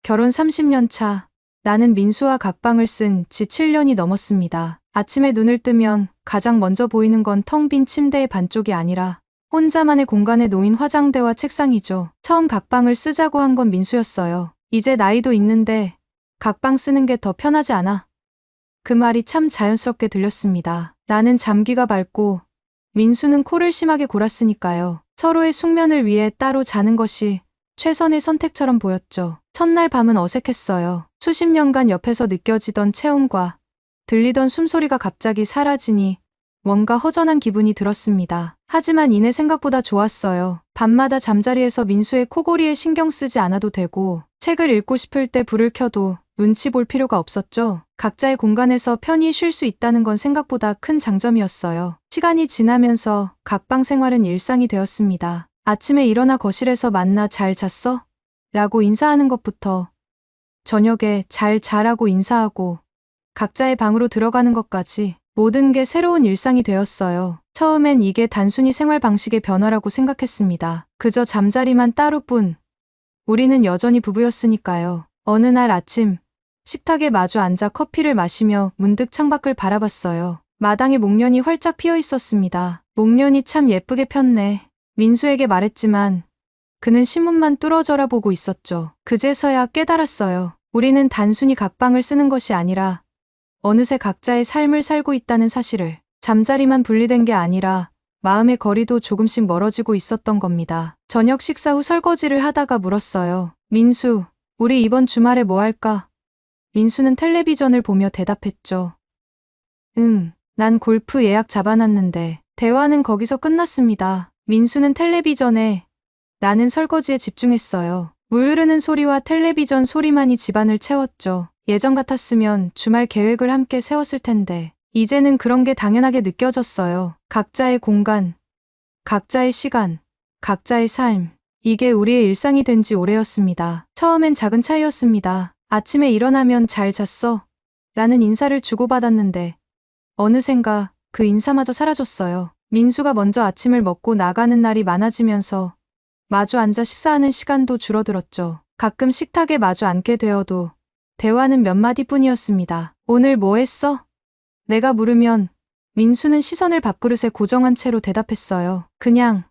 결혼 30년 차. 나는 민수와 각방을 쓴 지 7년이 넘었습니다. 아침에 눈을 뜨면 가장 먼저 보이는 건 텅 빈 침대의 반쪽이 아니라 혼자만의 공간에 놓인 화장대와 책상이죠. 처음 각방을 쓰자고 한 건 민수였어요. 이제 나이도 있는데 각방 쓰는 게 더 편하지 않아? 그 말이 참 자연스럽게 들렸습니다. 나는 잠귀가 밝고 민수는 코를 심하게 골았으니까요. 서로의 숙면을 위해 따로 자는 것이 최선의 선택처럼 보였죠. 첫날 밤은 어색했어요. 수십 년간 옆에서 느껴지던 체온과 들리던 숨소리가 갑자기 사라지니 뭔가 허전한 기분이 들었습니다. 하지만 이내 생각보다 좋았어요. 밤마다 잠자리에서 민수의 코골이에 신경 쓰지 않아도 되고 책을 읽고 싶을 때 불을 켜도 눈치 볼 필요가 없었죠. 각자의 공간에서 편히 쉴 수 있다는 건 생각보다 큰 장점이었어요. 시간이 지나면서 각방 생활은 일상이 되었습니다. 아침에 일어나 거실에서 만나 잘 잤어? 라고 인사하는 것부터 저녁에 잘 자라고 인사하고 각자의 방으로 들어가는 것까지 모든 게 새로운 일상이 되었어요. 처음엔 이게 단순히 생활 방식의 변화라고 생각했습니다. 그저 잠자리만 따로뿐. 우리는 여전히 부부였으니까요. 어느 날 아침 식탁에 마주 앉아 커피를 마시며 문득 창밖을 바라봤어요. 마당에 목련이 활짝 피어 있었습니다. 목련이 참 예쁘게 폈네. 민수에게 말했지만 그는 신문만 뚫어져라 보고 있었죠. 그제서야 깨달았어요. 우리는 단순히 각방을 쓰는 것이 아니라 어느새 각자의 삶을 살고 있다는 사실을. 잠자리만 분리된 게 아니라 마음의 거리도 조금씩 멀어지고 있었던 겁니다. 저녁 식사 후 설거지를 하다가 물었어요. 민수, 우리 이번 주말에 뭐 할까? 민수는 텔레비전을 보며 대답했죠. 난 골프 예약 잡아놨는데. 대화는 거기서 끝났습니다. 민수는 텔레비전에, 나는 설거지에 집중했어요. 물 흐르는 소리와 텔레비전 소리만이 집안을 채웠죠. 예전 같았으면 주말 계획을 함께 세웠을 텐데 이제는 그런 게 당연하게 느껴졌어요. 각자의 공간, 각자의 시간, 각자의 삶. 이게 우리의 일상이 된 지 오래였습니다. 처음엔 작은 차이였습니다. 아침에 일어나면 잘 잤어? 라는 인사를 주고받았는데 어느샌가 그 인사마저 사라졌어요. 민수가 먼저 아침을 먹고 나가는 날이 많아지면서 마주 앉아 식사하는 시간도 줄어들었죠. 가끔 식탁에 마주 앉게 되어도 대화는 몇 마디뿐이었습니다. 오늘 뭐 했어? 내가 물으면 민수는 시선을 밥그릇에 고정한 채로 대답했어요. 그냥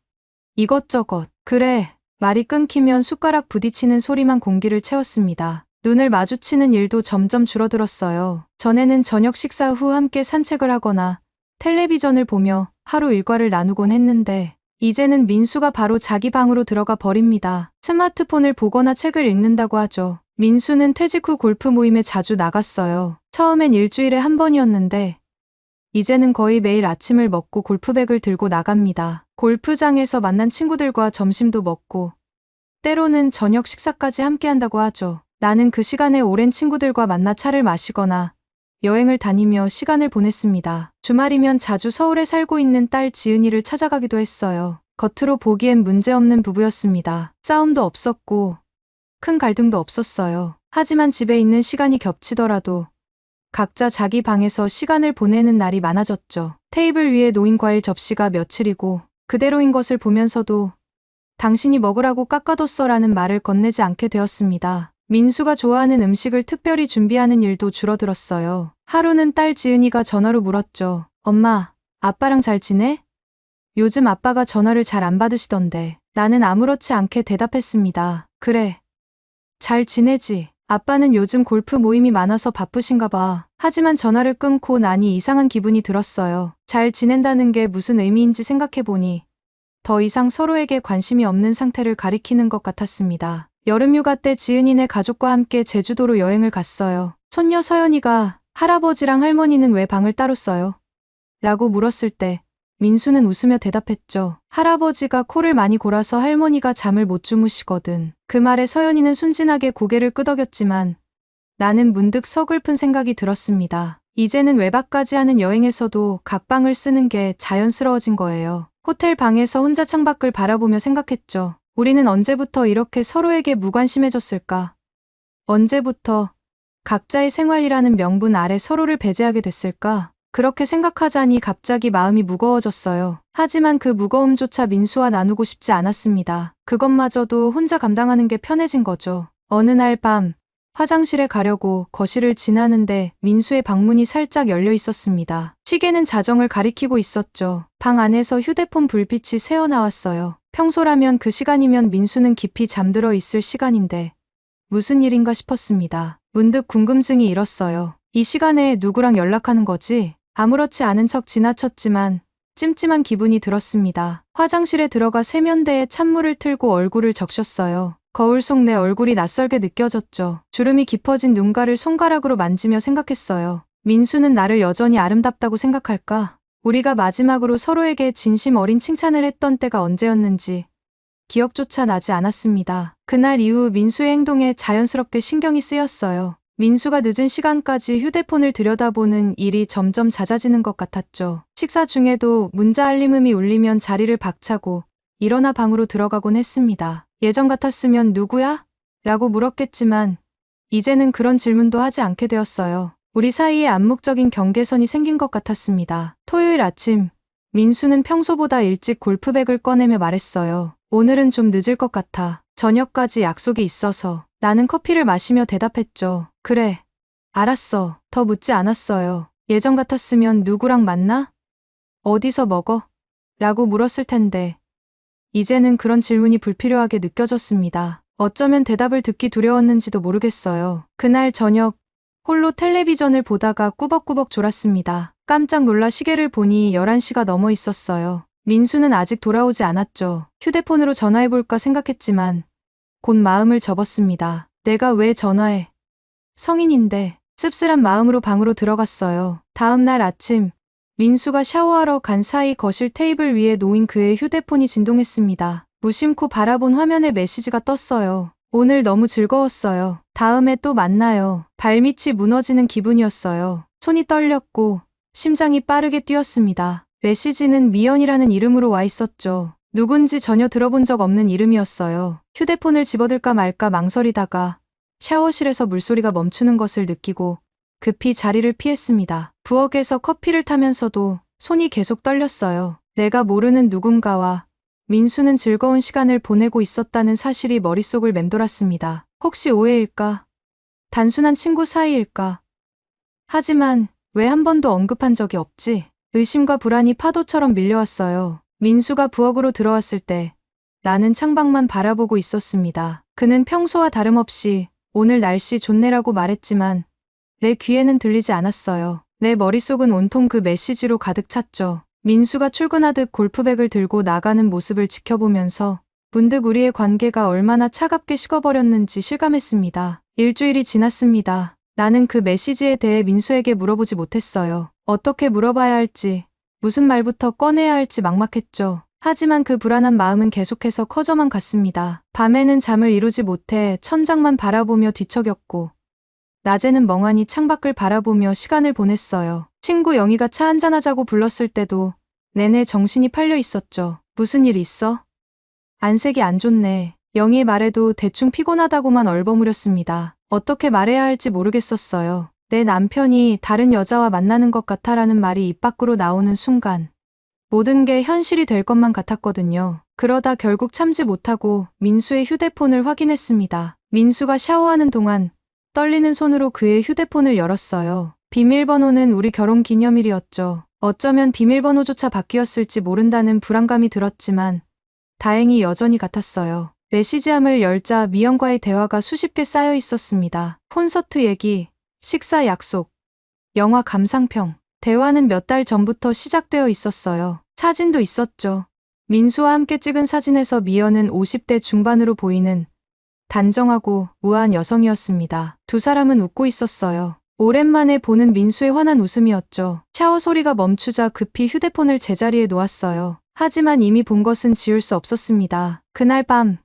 이것저것. 그래. 말이 끊기면 숟가락 부딪히는 소리만 공기를 채웠습니다. 눈을 마주치는 일도 점점 줄어들었어요. 전에는 저녁 식사 후 함께 산책을 하거나 텔레비전을 보며 하루 일과를 나누곤 했는데 이제는 민수가 바로 자기 방으로 들어가 버립니다. 스마트폰을 보거나 책을 읽는다고 하죠. 민수는 퇴직 후 골프 모임에 자주 나갔어요. 처음엔 일주일에 한 번이었는데 이제는 거의 매일 아침을 먹고 골프백을 들고 나갑니다. 골프장에서 만난 친구들과 점심도 먹고 때로는 저녁 식사까지 함께 한다고 하죠. 나는 그 시간에 오랜 친구들과 만나 차를 마시거나 여행을 다니며 시간을 보냈습니다. 주말이면 자주 서울에 살고 있는 딸 지은이를 찾아가기도 했어요. 겉으로 보기엔 문제없는 부부였습니다. 싸움도 없었고 큰 갈등도 없었어요. 하지만 집에 있는 시간이 겹치더라도 각자 자기 방에서 시간을 보내는 날이 많아졌죠. 테이블 위에 놓인 과일 접시가 며칠이고 그대로인 것을 보면서도 당신이 먹으라고 깎아뒀어라는 말을 건네지 않게 되었습니다. 민수가 좋아하는 음식을 특별히 준비하는 일도 줄어들었어요. 하루는 딸 지은이가 전화로 물었죠. 엄마, 아빠랑 잘 지내? 요즘 아빠가 전화를 잘 안 받으시던데. 나는 아무렇지 않게 대답했습니다. 그래. 잘 지내지. 아빠는 요즘 골프 모임이 많아서 바쁘신가 봐. 하지만 전화를 끊고 나니 이상한 기분이 들었어요. 잘 지낸다는 게 무슨 의미인지 생각해보니 더 이상 서로에게 관심이 없는 상태를 가리키는 것 같았습니다. 여름휴가 때 지은이네 가족과 함께 제주도로 여행을 갔어요. 손녀 서연이가 할아버지랑 할머니는 왜 방을 따로 써요? 라고 물었을 때 민수는 웃으며 대답했죠. 할아버지가 코를 많이 골아서 할머니가 잠을 못 주무시거든. 그 말에 서연이는 순진하게 고개를 끄덕였지만 나는 문득 서글픈 생각이 들었습니다. 이제는 외박까지 하는 여행에서도 각방을 쓰는 게 자연스러워진 거예요. 호텔 방에서 혼자 창밖을 바라보며 생각했죠. 우리는 언제부터 이렇게 서로에게 무관심해졌을까? 언제부터 각자의 생활이라는 명분 아래 서로를 배제하게 됐을까? 그렇게 생각하자니 갑자기 마음이 무거워졌어요. 하지만 그 무거움조차 민수와 나누고 싶지 않았습니다. 그것마저도 혼자 감당하는 게 편해진 거죠. 어느 날 밤, 화장실에 가려고 거실을 지나는데 민수의 방문이 살짝 열려 있었습니다. 시계는 자정을 가리키고 있었죠. 방 안에서 휴대폰 불빛이 새어나왔어요. 평소라면 그 시간이면 민수는 깊이 잠들어 있을 시간인데 무슨 일인가 싶었습니다. 문득 궁금증이 일었어요. 이 시간에 누구랑 연락하는 거지? 아무렇지 않은 척 지나쳤지만 찜찜한 기분이 들었습니다. 화장실에 들어가 세면대에 찬물을 틀고 얼굴을 적셨어요. 거울 속 내 얼굴이 낯설게 느껴졌죠. 주름이 깊어진 눈가를 손가락으로 만지며 생각했어요. 민수는 나를 여전히 아름답다고 생각할까? 우리가 마지막으로 서로에게 진심 어린 칭찬을 했던 때가 언제였는지 기억조차 나지 않았습니다. 그날 이후 민수의 행동에 자연스럽게 신경이 쓰였어요. 민수가 늦은 시간까지 휴대폰을 들여다보는 일이 점점 잦아지는 것 같았죠. 식사 중에도 문자 알림음이 울리면 자리를 박차고 일어나 방으로 들어가곤 했습니다. 예전 같았으면 누구야? 라고 물었겠지만 이제는 그런 질문도 하지 않게 되었어요. 우리 사이에 암묵적인 경계선이 생긴 것 같았습니다. 토요일 아침, 민수는 평소보다 일찍 골프백을 꺼내며 말했어요. 오늘은 좀 늦을 것 같아. 저녁까지 약속이 있어서. 나는 커피를 마시며 대답했죠. 그래. 알았어. 더 묻지 않았어요. 예전 같았으면 누구랑 만나? 어디서 먹어? 라고 물었을 텐데 이제는 그런 질문이 불필요하게 느껴졌습니다. 어쩌면 대답을 듣기 두려웠는지도 모르겠어요. 그날 저녁 홀로 텔레비전을 보다가 꾸벅꾸벅 졸았습니다. 깜짝 놀라 시계를 보니 11시가 넘어 있었어요. 민수는 아직 돌아오지 않았죠. 휴대폰으로 전화해볼까 생각했지만 곧 마음을 접었습니다. 내가 왜 전화해? 성인인데. 씁쓸한 마음으로 방으로 들어갔어요. 다음 날 아침 민수가 샤워하러 간 사이 거실 테이블 위에 놓인 그의 휴대폰이 진동했습니다. 무심코 바라본 화면에 메시지가 떴어요. 오늘 너무 즐거웠어요. 다음에 또 만나요. 발밑이 무너지는 기분이었어요. 손이 떨렸고 심장이 빠르게 뛰었습니다. 메시지는 미연이라는 이름으로 와 있었죠. 누군지 전혀 들어본 적 없는 이름이었어요. 휴대폰을 집어들까 말까 망설이다가 샤워실에서 물소리가 멈추는 것을 느끼고 급히 자리를 피했습니다. 부엌에서 커피를 타면서도 손이 계속 떨렸어요. 내가 모르는 누군가와 민수는 즐거운 시간을 보내고 있었다는 사실이 머릿속을 맴돌았습니다. 혹시 오해일까? 단순한 친구 사이일까? 하지만 왜 한 번도 언급한 적이 없지? 의심과 불안이 파도처럼 밀려왔어요. 민수가 부엌으로 들어왔을 때 나는 창밖만 바라보고 있었습니다. 그는 평소와 다름없이 오늘 날씨 좋네라고 말했지만 내 귀에는 들리지 않았어요. 내 머릿속은 온통 그 메시지로 가득 찼죠. 민수가 출근하듯 골프백을 들고 나가는 모습을 지켜보면서 문득 우리의 관계가 얼마나 차갑게 식어버렸는지 실감했습니다. 일주일이 지났습니다. 나는 그 메시지에 대해 민수에게 물어보지 못했어요. 어떻게 물어봐야 할지, 무슨 말부터 꺼내야 할지 막막했죠. 하지만 그 불안한 마음은 계속해서 커져만 갔습니다. 밤에는 잠을 이루지 못해 천장만 바라보며 뒤척였고 낮에는 멍하니 창밖을 바라보며 시간을 보냈어요. 친구 영희가 차 한잔하자고 불렀을 때도 내내 정신이 팔려 있었죠. 무슨 일 있어? 안색이 안 좋네. 영희의 말에도 대충 피곤하다고만 얼버무렸습니다. 어떻게 말해야 할지 모르겠었어요. 내 남편이 다른 여자와 만나는 것 같아라는 말이 입 밖으로 나오는 순간 모든 게 현실이 될 것만 같았거든요. 그러다 결국 참지 못하고 민수의 휴대폰을 확인했습니다. 민수가 샤워하는 동안 떨리는 손으로 그의 휴대폰을 열었어요. 비밀번호는 우리 결혼 기념일이었죠. 어쩌면 비밀번호조차 바뀌었을지 모른다는 불안감이 들었지만 다행히 여전히 같았어요. 메시지함을 열자 미연과의 대화가 수십 개 쌓여 있었습니다. 콘서트 얘기, 식사 약속, 영화 감상평. 대화는 몇 달 전부터 시작되어 있었어요. 사진도 있었죠. 민수와 함께 찍은 사진에서 미연은 50대 중반으로 보이는 단정하고 우아한 여성이었습니다. 두 사람은 웃고 있었어요. 오랜만에 보는 민수의 환한 웃음이었죠. 샤워 소리가 멈추자 급히 휴대폰을 제자리에 놓았어요. 하지만 이미 본 것은 지울 수 없었습니다. 그날 밤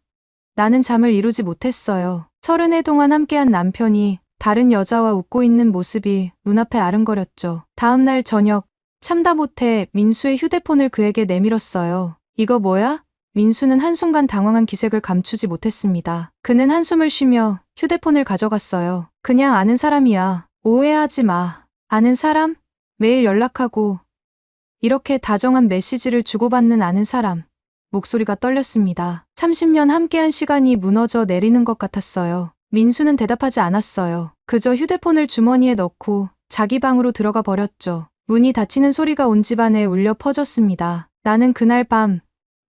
나는 잠을 이루지 못했어요. 30해 동안 함께한 남편이 다른 여자와 웃고 있는 모습이 눈앞에 아른거렸죠. 다음 날 저녁 참다 못해 민수의 휴대폰을 그에게 내밀었어요. 이거 뭐야? 민수는 한순간 당황한 기색을 감추지 못했습니다. 그는 한숨을 쉬며 휴대폰을 가져갔어요. 그냥 아는 사람이야. 오해하지 마. 아는 사람? 매일 연락하고 이렇게 다정한 메시지를 주고받는 아는 사람. 목소리가 떨렸습니다. 30년 함께한 시간이 무너져 내리는 것 같았어요. 민수는 대답하지 않았어요. 그저 휴대폰을 주머니에 넣고 자기 방으로 들어가 버렸죠. 문이 닫히는 소리가 온 집안에 울려 퍼졌습니다. 나는 그날 밤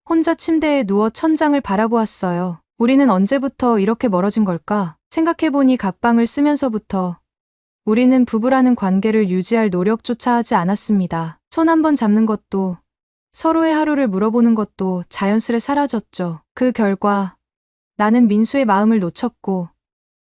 혼자 침대에 누워 천장을 바라보았어요. 우리는 언제부터 이렇게 멀어진 걸까? 생각해보니 각방을 쓰면서부터 우리는 부부라는 관계를 유지할 노력조차 하지 않았습니다. 손 한 번 잡는 것도, 서로의 하루를 물어보는 것도 자연스레 사라졌죠. 그 결과 나는 민수의 마음을 놓쳤고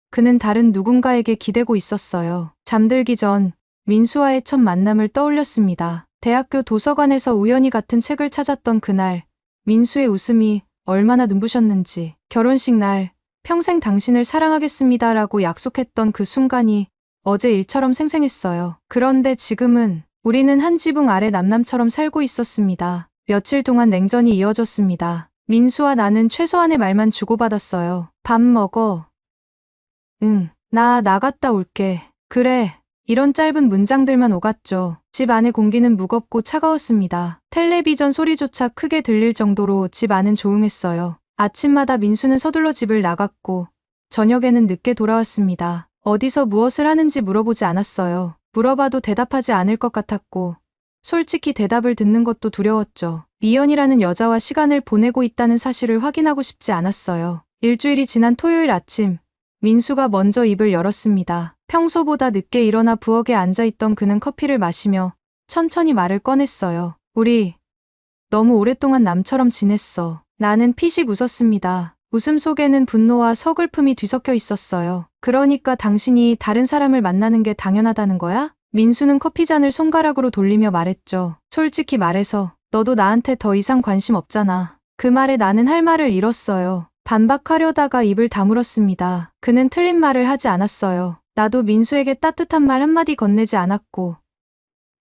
그는 다른 누군가에게 기대고 있었어요. 잠들기 전 민수와의 첫 만남을 떠올렸습니다. 대학교 도서관에서 우연히 같은 책을 찾았던 그날, 민수의 웃음이 얼마나 눈부셨는지, 결혼식 날 평생 당신을 사랑하겠습니다라고 약속했던 그 순간이 어제 일처럼 생생했어요. 그런데 지금은 우리는 한 지붕 아래 남남처럼 살고 있었습니다. 며칠 동안 냉전이 이어졌습니다. 민수와 나는 최소한의 말만 주고받았어요. 밥 먹어. 응, 나 나갔다 올게. 그래. 이런 짧은 문장들만 오갔죠. 집 안의 공기는 무겁고 차가웠습니다. 텔레비전 소리조차 크게 들릴 정도로 집 안은 조용했어요. 아침마다 민수는 서둘러 집을 나갔고 저녁에는 늦게 돌아왔습니다. 어디서 무엇을 하는지 물어보지 않았어요. 물어봐도 대답하지 않을 것 같았고 솔직히 대답을 듣는 것도 두려웠죠. 미연이라는 여자와 시간을 보내고 있다는 사실을 확인하고 싶지 않았어요. 일주일이 지난 토요일 아침, 민수가 먼저 입을 열었습니다. 평소보다 늦게 일어나 부엌에 앉아있던 그는 커피를 마시며 천천히 말을 꺼냈어요. 우리 너무 오랫동안 남처럼 지냈어. 나는 피식 웃었습니다. 웃음 속에는 분노와 서글픔이 뒤섞여 있었어요. 그러니까 당신이 다른 사람을 만나는 게 당연하다는 거야? 민수는 커피잔을 손가락으로 돌리며 말했죠. 솔직히 말해서 너도 나한테 더 이상 관심 없잖아. 그 말에 나는 할 말을 잃었어요. 반박하려다가 입을 다물었습니다. 그는 틀린 말을 하지 않았어요. 나도 민수에게 따뜻한 말 한마디 건네지 않았고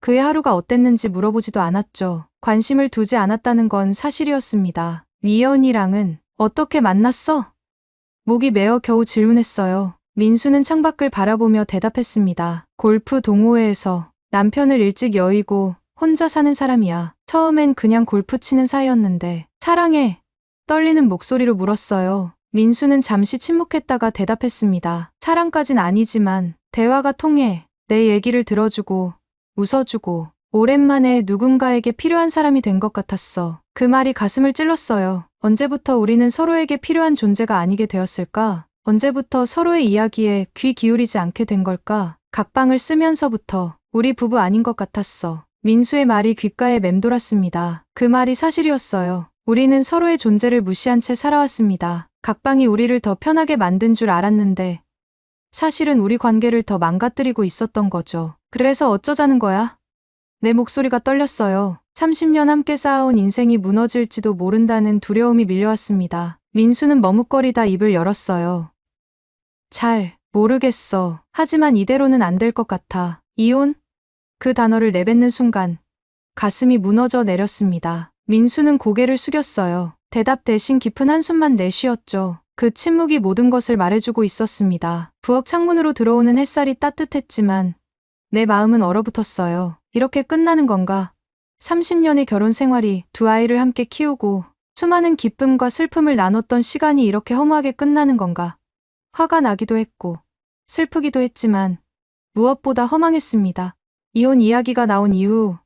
그의 하루가 어땠는지 물어보지도 않았죠. 관심을 두지 않았다는 건 사실이었습니다. 미연이랑은 어떻게 만났어? 목이 메어 겨우 질문했어요. 민수는 창밖을 바라보며 대답했습니다. 골프 동호회에서. 남편을 일찍 여의고 혼자 사는 사람이야. 처음엔 그냥 골프 치는 사이였는데 사랑해. 떨리는 목소리로 물었어요. 민수는 잠시 침묵했다가 대답했습니다. 사랑까진 아니지만 대화가 통해. 내 얘기를 들어주고 웃어주고 오랜만에 누군가에게 필요한 사람이 된 것 같았어. 그 말이 가슴을 찔렀어요. 언제부터 우리는 서로에게 필요한 존재가 아니게 되었을까? 언제부터 서로의 이야기에 귀 기울이지 않게 된 걸까? 각방을 쓰면서부터 우리 부부 아닌 것 같았어. 민수의 말이 귓가에 맴돌았습니다. 그 말이 사실이었어요. 우리는 서로의 존재를 무시한 채 살아왔습니다. 각방이 우리를 더 편하게 만든 줄 알았는데 사실은 우리 관계를 더 망가뜨리고 있었던 거죠. 그래서 어쩌자는 거야? 내 목소리가 떨렸어요. 30년 함께 쌓아온 인생이 무너질지도 모른다는 두려움이 밀려왔습니다. 민수는 머뭇거리다 입을 열었어요. 잘 모르겠어. 하지만 이대로는 안 될 것 같아. 이혼? 그 단어를 내뱉는 순간 가슴이 무너져 내렸습니다. 민수는 고개를 숙였어요. 대답 대신 깊은 한숨만 내쉬었죠. 그 침묵이 모든 것을 말해주고 있었습니다. 부엌 창문으로 들어오는 햇살이 따뜻했지만 내 마음은 얼어붙었어요. 이렇게 끝나는 건가? 30년의 결혼 생활이, 두 아이를 함께 키우고 수많은 기쁨과 슬픔을 나눴던 시간이 이렇게 허무하게 끝나는 건가? 화가 나기도 했고 슬프기도 했지만 무엇보다 허망했습니다. 이혼 이야기가 나온 이후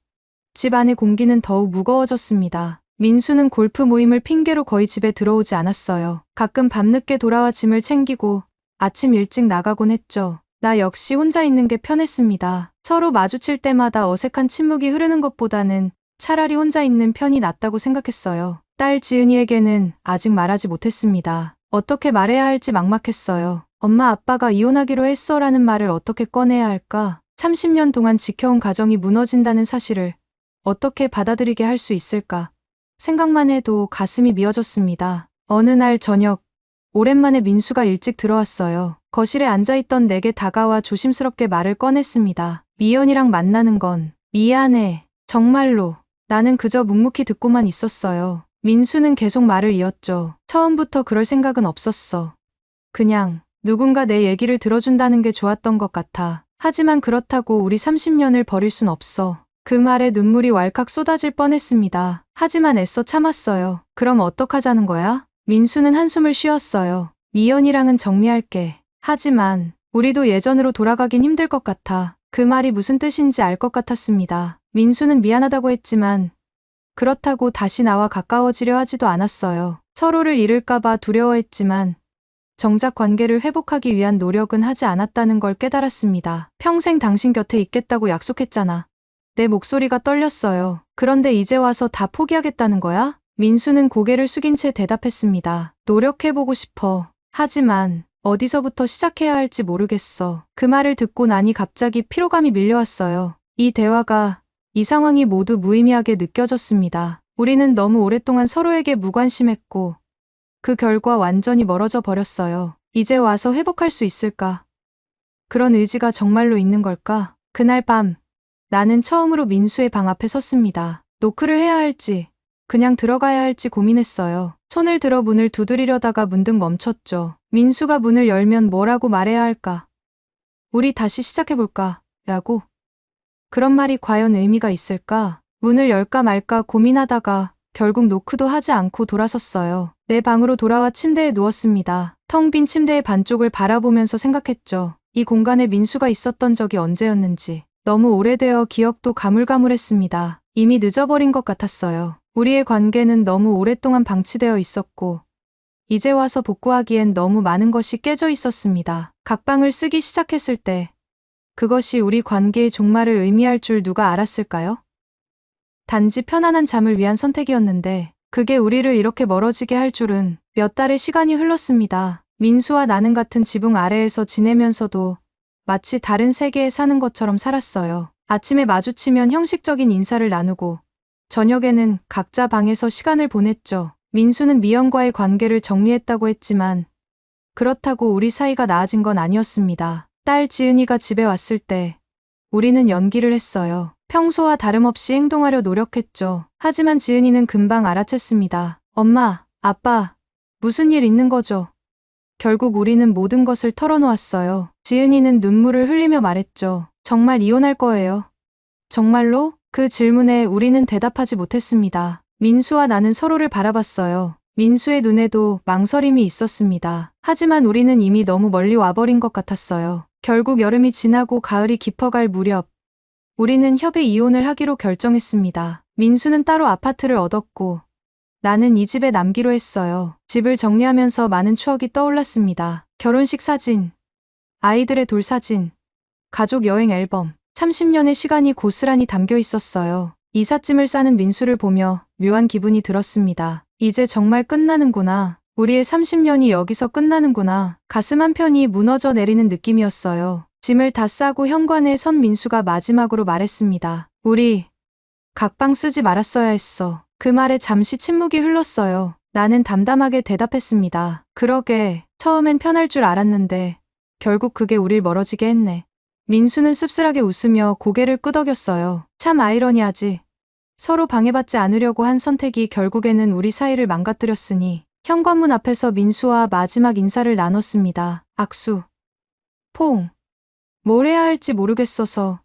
집 안의 공기는 더욱 무거워졌습니다. 민수는 골프 모임을 핑계로 거의 집에 들어오지 않았어요. 가끔 밤늦게 돌아와 짐을 챙기고 아침 일찍 나가곤 했죠. 나 역시 혼자 있는 게 편했습니다. 서로 마주칠 때마다 어색한 침묵이 흐르는 것보다는 차라리 혼자 있는 편이 낫다고 생각했어요. 딸 지은이에게는 아직 말하지 못했습니다. 어떻게 말해야 할지 막막했어요. 엄마 아빠가 이혼하기로 했어 라는 말을 어떻게 꺼내야 할까? 30년 동안 지켜온 가정이 무너진다는 사실을 어떻게 받아들이게 할 수 있을까? 생각만 해도 가슴이 미어졌습니다. 어느 날 저녁, 오랜만에 민수가 일찍 들어왔어요. 거실에 앉아있던 내게 다가와 조심스럽게 말을 꺼냈습니다. 미연이랑 만나는 건 미안해. 정말로. 나는 그저 묵묵히 듣고만 있었어요. 민수는 계속 말을 이었죠. 처음부터 그럴 생각은 없었어. 그냥 누군가 내 얘기를 들어준다는 게 좋았던 것 같아. 하지만 그렇다고 우리 30년을 버릴 순 없어. 그 말에 눈물이 왈칵 쏟아질 뻔했습니다. 하지만 애써 참았어요. 그럼 어떡하자는 거야? 민수는 한숨을 쉬었어요. 미연이랑은 정리할게. 하지만 우리도 예전으로 돌아가긴 힘들 것 같아. 그 말이 무슨 뜻인지 알 것 같았습니다. 민수는 미안하다고 했지만 그렇다고 다시 나와 가까워지려 하지도 않았어요. 서로를 잃을까봐 두려워했지만 정작 관계를 회복하기 위한 노력은 하지 않았다는 걸 깨달았습니다. 평생 당신 곁에 있겠다고 약속했잖아. 내 목소리가 떨렸어요. 그런데 이제 와서 다 포기하겠다는 거야? 민수는 고개를 숙인 채 대답했습니다. 노력해보고 싶어. 하지만 어디서부터 시작해야 할지 모르겠어. 그 말을 듣고 나니 갑자기 피로감이 밀려왔어요. 이 상황이 모두 무의미하게 느껴졌습니다. 우리는 너무 오랫동안 서로에게 무관심했고 그 결과 완전히 멀어져 버렸어요. 이제 와서 회복할 수 있을까? 그런 의지가 정말로 있는 걸까? 그날 밤 나는 처음으로 민수의 방 앞에 섰습니다. 노크를 해야 할지 그냥 들어가야 할지 고민했어요. 손을 들어 문을 두드리려다가 문득 멈췄죠. 민수가 문을 열면 뭐라고 말해야 할까? 우리 다시 시작해볼까? 라고. 그런 말이 과연 의미가 있을까? 문을 열까 말까 고민하다가 결국 노크도 하지 않고 돌아섰어요. 내 방으로 돌아와 침대에 누웠습니다. 텅 빈 침대의 반쪽을 바라보면서 생각했죠. 이 공간에 민수가 있었던 적이 언제였는지. 너무 오래되어 기억도 가물가물했습니다. 이미 늦어버린 것 같았어요. 우리의 관계는 너무 오랫동안 방치되어 있었고 이제 와서 복구하기엔 너무 많은 것이 깨져 있었습니다. 각방을 쓰기 시작했을 때 그것이 우리 관계의 종말을 의미할 줄 누가 알았을까요? 단지 편안한 잠을 위한 선택이었는데 그게 우리를 이렇게 멀어지게 할 줄은. 몇 달의 시간이 흘렀습니다. 민수와 나는 같은 지붕 아래에서 지내면서도 마치 다른 세계에 사는 것처럼 살았어요. 아침에 마주치면 형식적인 인사를 나누고 저녁에는 각자 방에서 시간을 보냈죠. 민수는 미연과의 관계를 정리했다고 했지만 그렇다고 우리 사이가 나아진 건 아니었습니다. 딸 지은이가 집에 왔을 때 우리는 연기를 했어요. 평소와 다름없이 행동하려 노력했죠. 하지만 지은이는 금방 알아챘습니다. 엄마, 아빠, 무슨 일 있는 거죠? 결국 우리는 모든 것을 털어놓았어요. 지은이는 눈물을 흘리며 말했죠. 정말 이혼할 거예요. 정말로? 그 질문에 우리는 대답하지 못했습니다. 민수와 나는 서로를 바라봤어요. 민수의 눈에도 망설임이 있었습니다. 하지만 우리는 이미 너무 멀리 와버린 것 같았어요. 결국 여름이 지나고 가을이 깊어갈 무렵 우리는 협의 이혼을 하기로 결정했습니다. 민수는 따로 아파트를 얻었고 나는 이 집에 남기로 했어요. 집을 정리하면서 많은 추억이 떠올랐습니다. 결혼식 사진, 아이들의 돌사진, 가족 여행 앨범, 30년의 시간이 고스란히 담겨 있었어요. 이삿짐을 싸는 민수를 보며 묘한 기분이 들었습니다. 이제 정말 끝나는구나. 우리의 30년이 여기서 끝나는구나. 가슴 한편이 무너져 내리는 느낌이었어요. 짐을 다 싸고 현관에 선 민수가 마지막으로 말했습니다. 우리 각방 쓰지 말았어야 했어. 그 말에 잠시 침묵이 흘렀어요. 나는 담담하게 대답했습니다. 그러게, 처음엔 편할 줄 알았는데 결국 그게 우릴 멀어지게 했네. 민수는 씁쓸하게 웃으며 고개를 끄덕였어요. 참 아이러니하지. 서로 방해받지 않으려고 한 선택이 결국에는 우리 사이를 망가뜨렸으니. 현관문 앞에서 민수와 마지막 인사를 나눴습니다. 악수. 포옹. 뭘 해야 할지 모르겠어서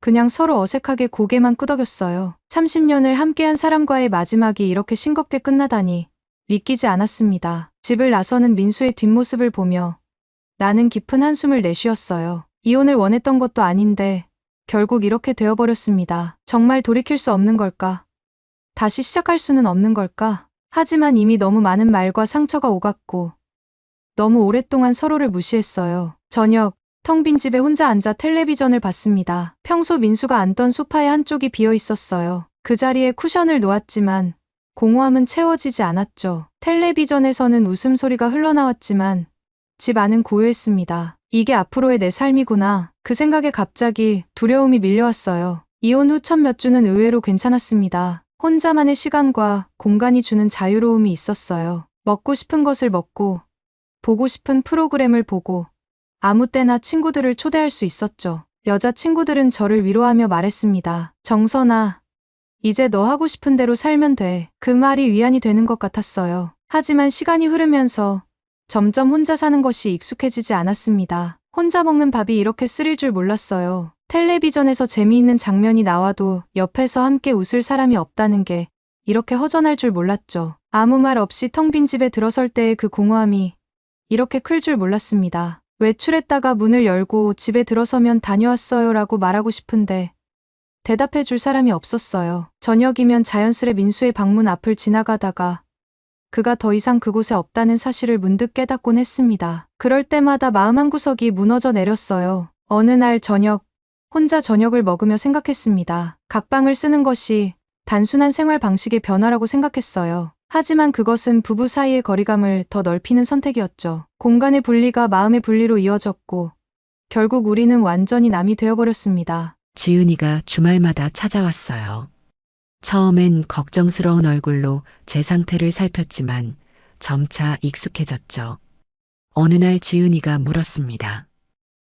그냥 서로 어색하게 고개만 끄덕였어요. 30년을 함께한 사람과의 마지막이 이렇게 싱겁게 끝나다니 믿기지 않았습니다. 집을 나서는 민수의 뒷모습을 보며 나는 깊은 한숨을 내쉬었어요. 이혼을 원했던 것도 아닌데 결국 이렇게 되어버렸습니다. 정말 돌이킬 수 없는 걸까? 다시 시작할 수는 없는 걸까? 하지만 이미 너무 많은 말과 상처가 오갔고 너무 오랫동안 서로를 무시했어요. 저녁, 텅 빈 집에 혼자 앉아 텔레비전을 봤습니다. 평소 민수가 앉던 소파의 한쪽이 비어 있었어요. 그 자리에 쿠션을 놓았지만 공허함은 채워지지 않았죠. 텔레비전에서는 웃음소리가 흘러나왔지만 집 안은 고요했습니다. 이게 앞으로의 내 삶이구나. 그 생각에 갑자기 두려움이 밀려왔어요. 이혼 후 첫 몇 주는 의외로 괜찮았습니다. 혼자만의 시간과 공간이 주는 자유로움이 있었어요. 먹고 싶은 것을 먹고 보고 싶은 프로그램을 보고 아무 때나 친구들을 초대할 수 있었죠. 여자친구들은 저를 위로하며 말했습니다. 정선아, 이제 너 하고 싶은 대로 살면 돼. 그 말이 위안이 되는 것 같았어요. 하지만 시간이 흐르면서 점점 혼자 사는 것이 익숙해지지 않았습니다. 혼자 먹는 밥이 이렇게 쓰릴 줄 몰랐어요. 텔레비전에서 재미있는 장면이 나와도 옆에서 함께 웃을 사람이 없다는 게 이렇게 허전할 줄 몰랐죠. 아무 말 없이 텅 빈 집에 들어설 때의 그 공허함이 이렇게 클 줄 몰랐습니다. 외출했다가 문을 열고 집에 들어서면 다녀왔어요라고 말하고 싶은데 대답해 줄 사람이 없었어요. 저녁이면 자연스레 민수의 방문 앞을 지나가다가 그가 더 이상 그곳에 없다는 사실을 문득 깨닫곤 했습니다. 그럴 때마다 마음 한구석이 무너져 내렸어요. 어느 날 저녁, 혼자 저녁을 먹으며 생각했습니다. 각방을 쓰는 것이 단순한 생활 방식의 변화라고 생각했어요. 하지만 그것은 부부 사이의 거리감을 더 넓히는 선택이었죠. 공간의 분리가 마음의 분리로 이어졌고 결국 우리는 완전히 남이 되어버렸습니다. 지은이가 주말마다 찾아왔어요. 처음엔 걱정스러운 얼굴로 제 상태를 살폈지만 점차 익숙해졌죠. 어느 날 지은이가 물었습니다.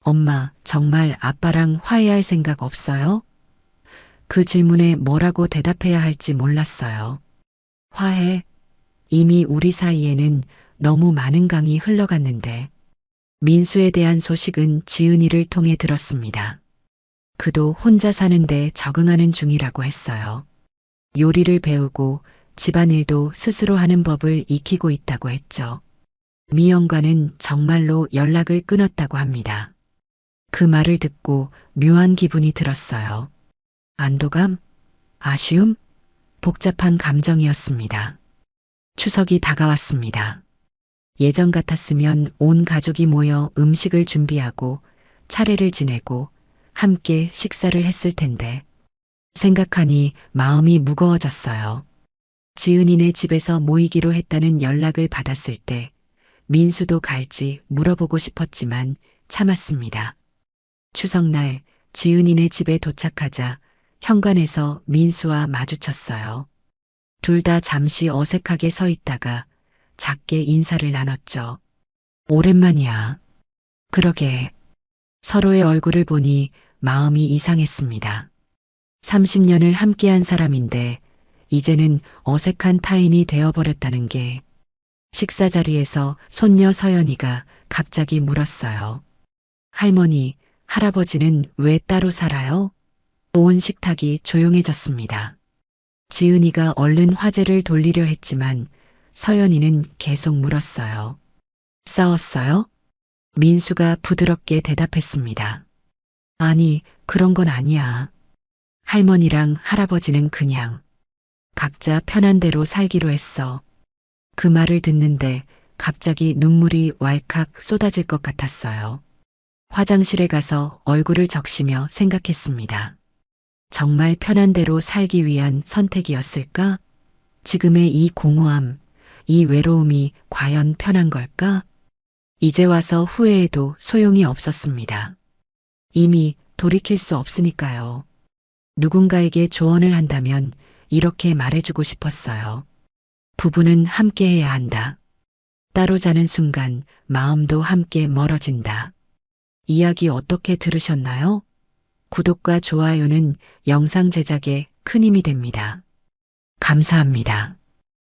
엄마, 정말 아빠랑 화해할 생각 없어요? 그 질문에 뭐라고 대답해야 할지 몰랐어요. 화해? 이미 우리 사이에는 너무 많은 강이 흘러갔는데. 민수에 대한 소식은 지은이를 통해 들었습니다. 그도 혼자 사는데 적응하는 중이라고 했어요. 요리를 배우고 집안일도 스스로 하는 법을 익히고 있다고 했죠. 미영과는 정말로 연락을 끊었다고 합니다. 그 말을 듣고 묘한 기분이 들었어요. 안도감? 아쉬움? 복잡한 감정이었습니다. 추석이 다가왔습니다. 예전 같았으면 온 가족이 모여 음식을 준비하고 차례를 지내고 함께 식사를 했을 텐데 생각하니 마음이 무거워졌어요. 지은이네 집에서 모이기로 했다는 연락을 받았을 때 민수도 갈지 물어보고 싶었지만 참았습니다. 추석날 지은이네 집에 도착하자 현관에서 민수와 마주쳤어요. 둘 다 잠시 어색하게 서 있다가 작게 인사를 나눴죠. 오랜만이야. 그러게. 서로의 얼굴을 보니 마음이 이상했습니다. 30년을 함께한 사람인데 이제는 어색한 타인이 되어버렸다는 게. 식사 자리에서 손녀 서연이가 갑자기 물었어요. 할머니, 할아버지는 왜 따로 살아요? 온 식탁이 조용해졌습니다. 지은이가 얼른 화제를 돌리려 했지만 서연이는 계속 물었어요. 싸웠어요? 민수가 부드럽게 대답했습니다. 아니, 그런 건 아니야. 할머니랑 할아버지는 그냥 각자 편한 대로 살기로 했어. 그 말을 듣는데 갑자기 눈물이 왈칵 쏟아질 것 같았어요. 화장실에 가서 얼굴을 적시며 생각했습니다. 정말 편한 대로 살기 위한 선택이었을까? 지금의 이 공허함, 이 외로움이 과연 편한 걸까? 이제 와서 후회해도 소용이 없었습니다. 이미 돌이킬 수 없으니까요. 누군가에게 조언을 한다면 이렇게 말해주고 싶었어요. 부부는 함께해야 한다. 따로 자는 순간 마음도 함께 멀어진다. 이야기 어떻게 들으셨나요? 구독과 좋아요는 영상 제작에 큰 힘이 됩니다. 감사합니다.